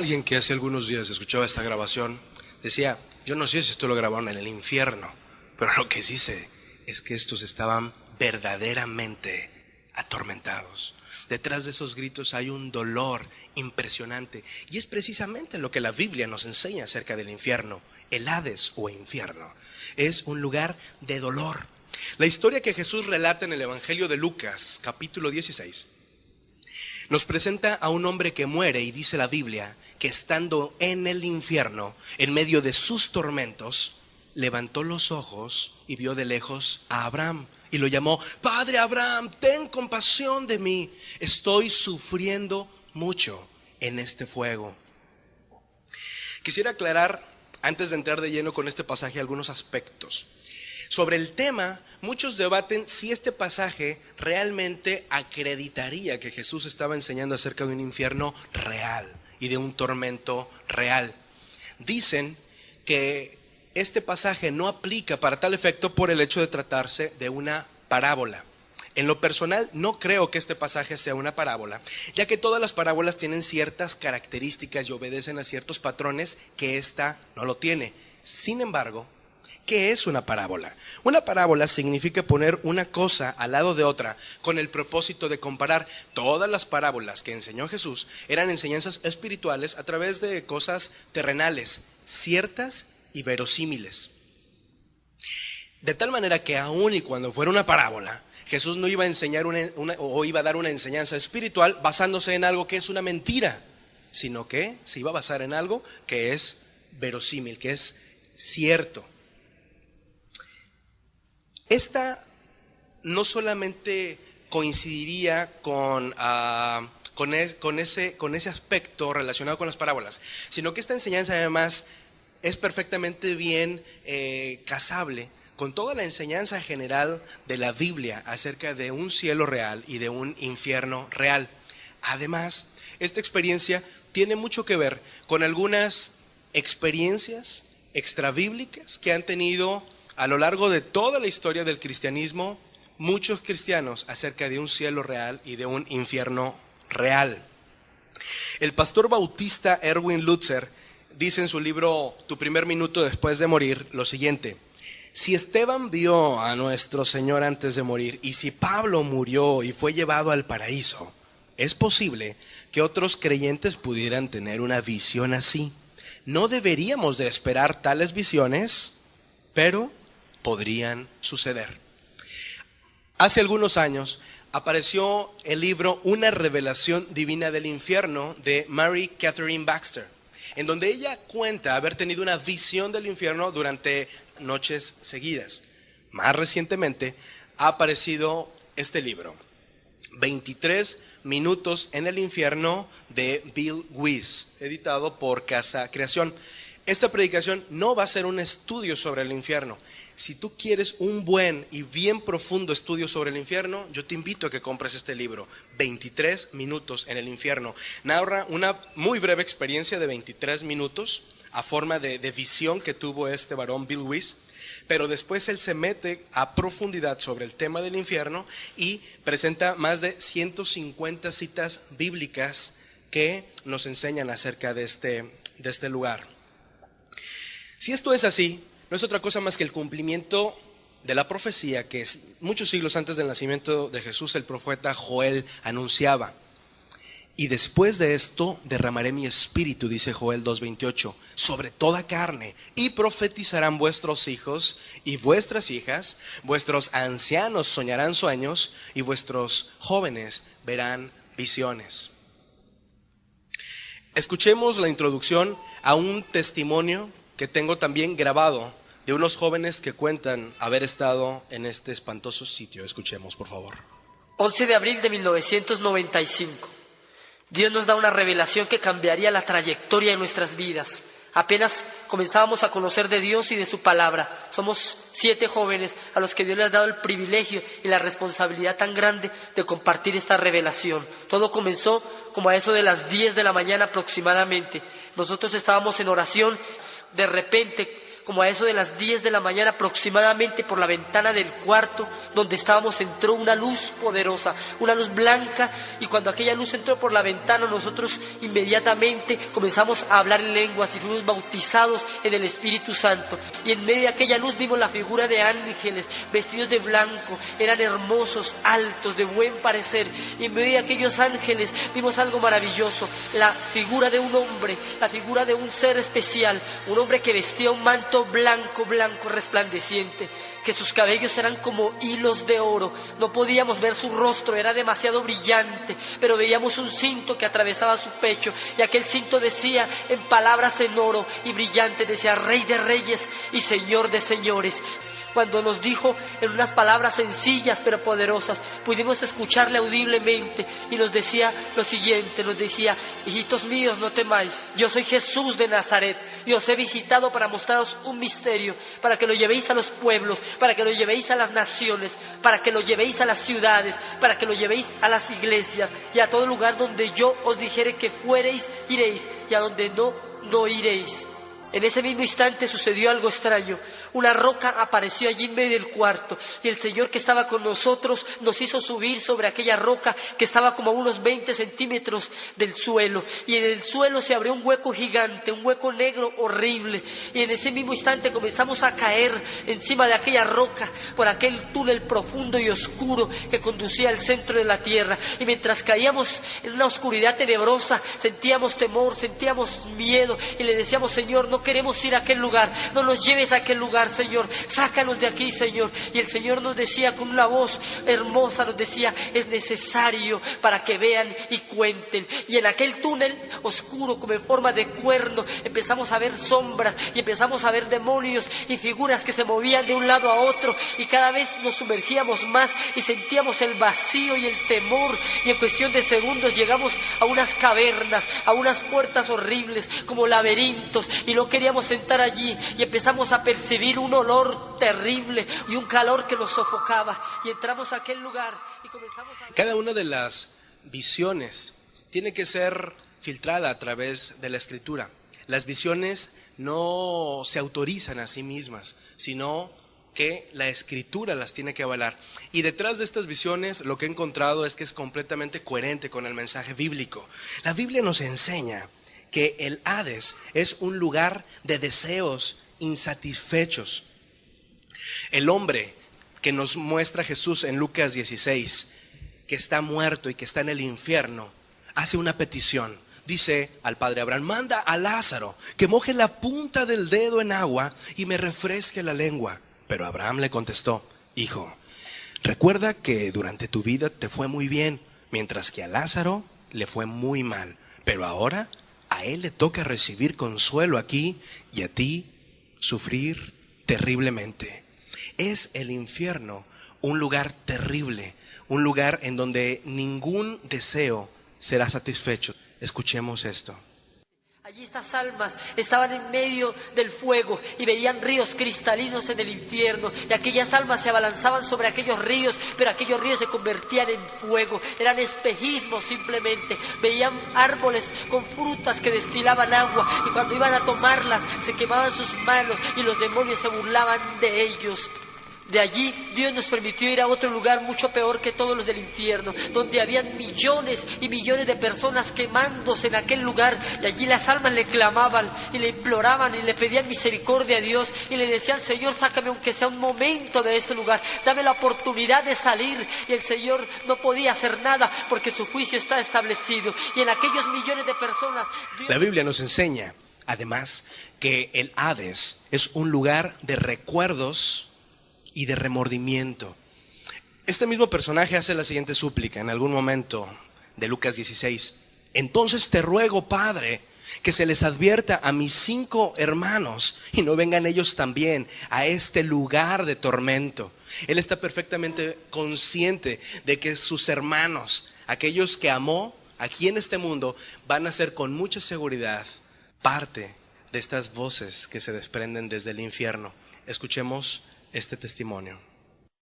Alguien que hace algunos días escuchaba esta grabación decía: yo no sé si esto lo grabaron en el infierno, pero lo que sí sé es que estos estaban verdaderamente atormentados. Detrás de esos gritos hay un dolor impresionante, y es precisamente lo que la Biblia nos enseña acerca del infierno. El Hades o infierno es un lugar de dolor. La historia que Jesús relata en el Evangelio de Lucas, capítulo 16, nos presenta a un hombre que muere, y dice la Biblia que estando en el infierno, en medio de sus tormentos, levantó los ojos y vio de lejos a Abraham y lo llamó: Padre Abraham, ten compasión de mí, estoy sufriendo mucho en este fuego. Quisiera aclarar, antes de entrar de lleno con este pasaje, algunos aspectos. Sobre el tema, muchos debaten si este pasaje realmente acreditaría que Jesús estaba enseñando acerca de un infierno real y de un tormento real. Dicen que este pasaje no aplica para tal efecto por el hecho de tratarse de una parábola. En lo personal, no creo que este pasaje sea una parábola, ya que todas las parábolas tienen ciertas características y obedecen a ciertos patrones que esta no lo tiene. Sin embargo, ¿qué es una parábola? Una parábola significa poner una cosa al lado de otra con el propósito de comparar. Todas las parábolas que enseñó Jesús eran enseñanzas espirituales a través de cosas terrenales, ciertas y verosímiles. De tal manera que aun y cuando fuera una parábola, Jesús no iba a enseñar o iba a dar una enseñanza espiritual basándose en algo que es una mentira, sino que se iba a basar en algo que es verosímil, que es cierto. Esta no solamente coincidiría con ese aspecto relacionado con las parábolas, sino que esta enseñanza además es perfectamente bien casable con toda la enseñanza general de la Biblia acerca de un cielo real y de un infierno real. Además, esta experiencia tiene mucho que ver con algunas experiencias extrabíblicas que han tenido a lo largo de toda la historia del cristianismo muchos cristianos acerca de un cielo real y de un infierno real. El pastor bautista Erwin Lutzer dice en su libro Tu primer minuto después de morir lo siguiente: si Esteban vio a nuestro Señor antes de morir, y si Pablo murió y fue llevado al paraíso, es posible que otros creyentes pudieran tener una visión así. No deberíamos de esperar tales visiones, pero podrían suceder. Hace algunos años apareció el libro Una revelación divina del infierno de Mary Catherine Baxter, en donde ella cuenta haber tenido una visión del infierno durante noches seguidas. Más recientemente ha aparecido este libro, 23 minutos en el infierno, de Bill Wiese, editado por Casa Creación. Esta predicación no va a ser un estudio sobre el infierno. Si tú quieres un buen y bien profundo estudio sobre el infierno, yo te invito a que compres este libro, 23 minutos en el infierno. Narra una muy breve experiencia de 23 minutos a forma de visión que tuvo este varón Bill Wiese, pero después él se mete a profundidad sobre el tema del infierno y presenta más de 150 citas bíblicas que nos enseñan acerca de este lugar. Si esto es así, no es otra cosa más que el cumplimiento de la profecía que muchos siglos antes del nacimiento de Jesús el profeta Joel anunciaba. Y después de esto derramaré mi espíritu, dice Joel 2:28, sobre toda carne, y profetizarán vuestros hijos y vuestras hijas, vuestros ancianos soñarán sueños y vuestros jóvenes verán visiones. Escuchemos la introducción a un testimonio que tengo también grabado de unos jóvenes que cuentan haber estado en este espantoso sitio. Escuchemos, por favor. 11 de abril de 1995. Dios nos da una revelación que cambiaría la trayectoria de nuestras vidas. Apenas comenzábamos a conocer de Dios y de su palabra. Somos 7 jóvenes a los que Dios les ha dado el privilegio y la responsabilidad tan grande de compartir esta revelación. Todo comenzó como a eso de las 10 de la mañana aproximadamente. Nosotros estábamos en oración. De repente como a eso de las 10 de la mañana aproximadamente, por la ventana del cuarto donde estábamos entró una luz poderosa, una luz blanca, y cuando aquella luz entró por la ventana nosotros inmediatamente comenzamos a hablar en lenguas y fuimos bautizados en el Espíritu Santo. Y en medio de aquella luz vimos la figura de ángeles vestidos de blanco, eran hermosos, altos, de buen parecer, y en medio de aquellos ángeles vimos algo maravilloso, la figura de un hombre, la figura de un ser especial, un hombre que vestía un manto blanco, blanco, resplandeciente, que sus cabellos eran como hilos de oro, no podíamos ver su rostro, era demasiado brillante, pero veíamos un cinto que atravesaba su pecho, y aquel cinto decía en palabras en oro y brillante, decía Rey de Reyes y Señor de Señores. Cuando nos dijo en unas palabras sencillas pero poderosas, pudimos escucharle audiblemente, y nos decía lo siguiente, nos decía: hijitos míos, no temáis, yo soy Jesús de Nazaret, y os he visitado para mostraros un misterio, para que lo llevéis a los pueblos, para que lo llevéis a las naciones, para que lo llevéis a las ciudades, para que lo llevéis a las iglesias, y a todo lugar donde yo os dijere que fuereis, iréis, y a donde no, no iréis. En ese mismo instante sucedió algo extraño. Una roca apareció allí en medio del cuarto, y el Señor que estaba con nosotros nos hizo subir sobre aquella roca que estaba como a unos 20 centímetros del suelo, y en el suelo se abrió un hueco gigante, un hueco negro horrible, y en ese mismo instante comenzamos a caer encima de aquella roca por aquel túnel profundo y oscuro que conducía al centro de la tierra, y mientras caíamos en una oscuridad tenebrosa sentíamos temor, sentíamos miedo, y le decíamos: Señor, no queremos ir a aquel lugar, no nos lleves a aquel lugar, Señor, sácanos de aquí, Señor. Y el Señor nos decía con una voz hermosa, nos decía: es necesario para que vean y cuenten. Y en aquel túnel oscuro como en forma de cuerno empezamos a ver sombras, y empezamos a ver demonios y figuras que se movían de un lado a otro, y cada vez nos sumergíamos más y sentíamos el vacío y el temor, y en cuestión de segundos llegamos a unas cavernas, a unas puertas horribles como laberintos, y no queríamos entrar allí, y empezamos a percibir un olor terrible y un calor que nos sofocaba, y entramos a aquel lugar y comenzamos a... Cada una de las visiones tiene que ser filtrada a través de la Escritura. Las visiones no se autorizan a sí mismas, sino que la Escritura las tiene que avalar. Y detrás de estas visiones lo que he encontrado es que es completamente coherente con el mensaje bíblico. La Biblia nos enseña que el Hades es un lugar de deseos insatisfechos. El hombre que nos muestra Jesús en Lucas 16, que está muerto y que está en el infierno, hace una petición. Dice al padre Abraham: manda a Lázaro que moje la punta del dedo en agua y me refresque la lengua. Pero Abraham le contestó: hijo, recuerda que durante tu vida te fue muy bien, mientras que a Lázaro le fue muy mal. Pero ahora a él le toca recibir consuelo aquí, y a ti sufrir terriblemente. Es el infierno un lugar terrible, un lugar en donde ningún deseo será satisfecho. Escuchemos esto. Allí estas almas estaban en medio del fuego y veían ríos cristalinos en el infierno, y aquellas almas se abalanzaban sobre aquellos ríos, pero aquellos ríos se convertían en fuego, eran espejismos simplemente. Veían árboles con frutas que destilaban agua, y cuando iban a tomarlas se quemaban sus manos y los demonios se burlaban de ellos. De allí Dios nos permitió ir a otro lugar mucho peor que todos los del infierno, donde habían millones y millones de personas quemándose en aquel lugar, y allí las almas le clamaban y le imploraban y le pedían misericordia a Dios, y le decían: Señor, sácame aunque sea un momento de este lugar, dame la oportunidad de salir. Y el Señor no podía hacer nada porque su juicio está establecido. Y en aquellos millones de personas La Biblia nos enseña además que el Hades es un lugar de recuerdos y de remordimiento. Este mismo personaje hace la siguiente súplica en algún momento de Lucas 16: entonces te ruego, Padre, que se les advierta a mis 5 hermanos y no vengan ellos también a este lugar de tormento. Él está perfectamente consciente de que sus hermanos, aquellos que amó aquí en este mundo, van a ser con mucha seguridad parte de estas voces que se desprenden desde el infierno. Escuchemos este testimonio.